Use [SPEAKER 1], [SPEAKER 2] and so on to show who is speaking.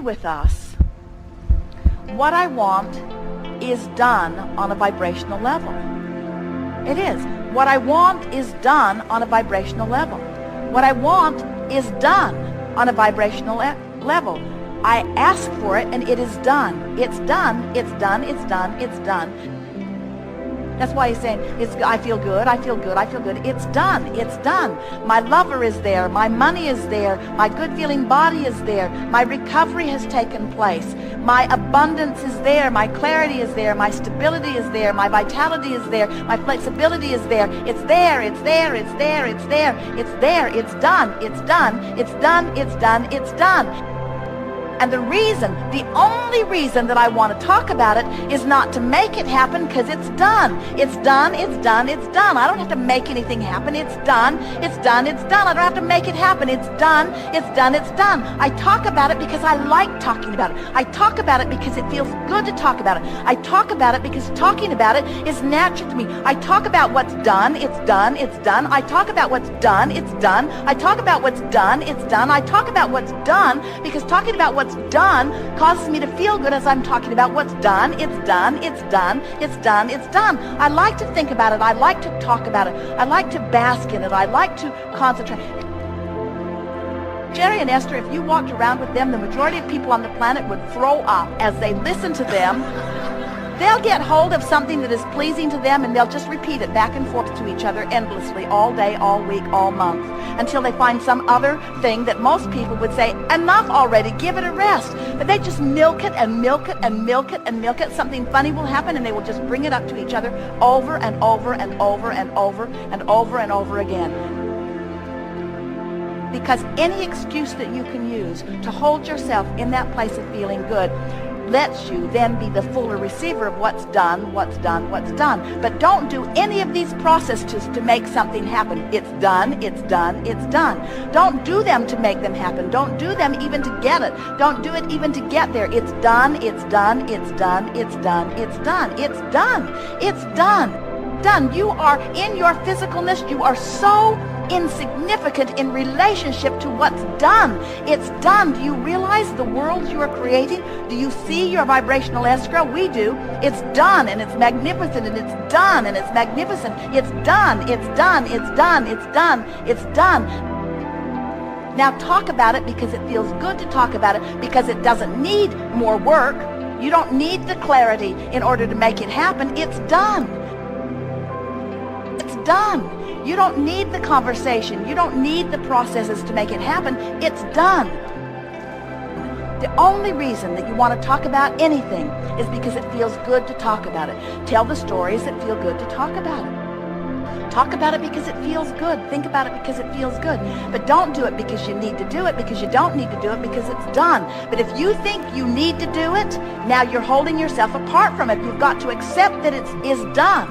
[SPEAKER 1] with us, what I want is done on a vibrational level. It is. What I want is done on a vibrational level. What I want is done on a vibrational level. I ask for it and it is done. It's done, it's done, it's done, it's done. That's why he's saying, I feel good, I feel good, I feel good. It's done, it's done. My lover is there, my money is there, my good feeling body is there, my recovery has taken place, my abundance is there, my clarity is there, my stability is there, my vitality is there, my flexibility is there. It's there, it's there, it's there, it's there, it's there, it's done, it's done, it's done, it's done, it's done. And the reason, the only reason that I want to talk about it is not to make it happen, because it's done. It's done, it's done, it's done. I don't have to make anything happen. It's done, it's done, it's done. I don't have to make it happen. It's done, it's done, it's done. I talk about it because I like talking about it. I talk about it because it feels good to talk about it. I talk about it because talking about it is natural to me. I talk about what's done, it's done, it's done. I talk about what's done, it's done. I talk about what's done, it's done. I talk about what's done because talking about what's done causes me to feel good as I'm talking about what's done. It's done, it's done, it's done, it's done. I like to think about it. I like to talk about it. I like to bask in it. I like to concentrate. Jerry and Esther, if you walked around with them, the majority of people on the planet would throw up as they listen to them. They'll get hold of something that is pleasing to them and they'll just repeat it back and forth to each other endlessly all day, all week, all month, until they find some other thing that most people would say, enough already, give it a rest. But they just milk it and milk it and milk it and milk it. Something funny will happen and they will just bring it up to each other over and over and over and over and over and over again. Because any excuse that you can use to hold yourself in that place of feeling good lets you then be the fuller receiver of what's done, what's done, what's done. But don't do any of these processes to make something happen. It's done, it's done, it's done. Don't do them to make them happen. Don't do them even to get it. Don't do it even to get there. It's done, it's done, it's done, it's done, it's done, it's done, it's done. Done. You are in your physicalness. You are so insignificant in relationship to what's done. It's done. Do you realize the world you are creating? Do you see your vibrational escrow? We do. It's done and it's magnificent and it's done and it's magnificent. It's done. It's done. It's done. It's done. It's done. Now talk about it because it feels good to talk about it, because it doesn't need more work. You don't need the clarity in order to make it happen. It's done. It's done. You don't need the conversation. You don't need the processes to make it happen. It's done. The only reason that you want to talk about anything is because it feels good to talk about it. Tell the stories that feel good to talk about it. Talk about it because it feels good. Think about it because it feels good. But don't do it because you need to do it, because you don't need to do it because it's done. But if you think you need to do it, now you're holding yourself apart from it. You've got to accept that it is done.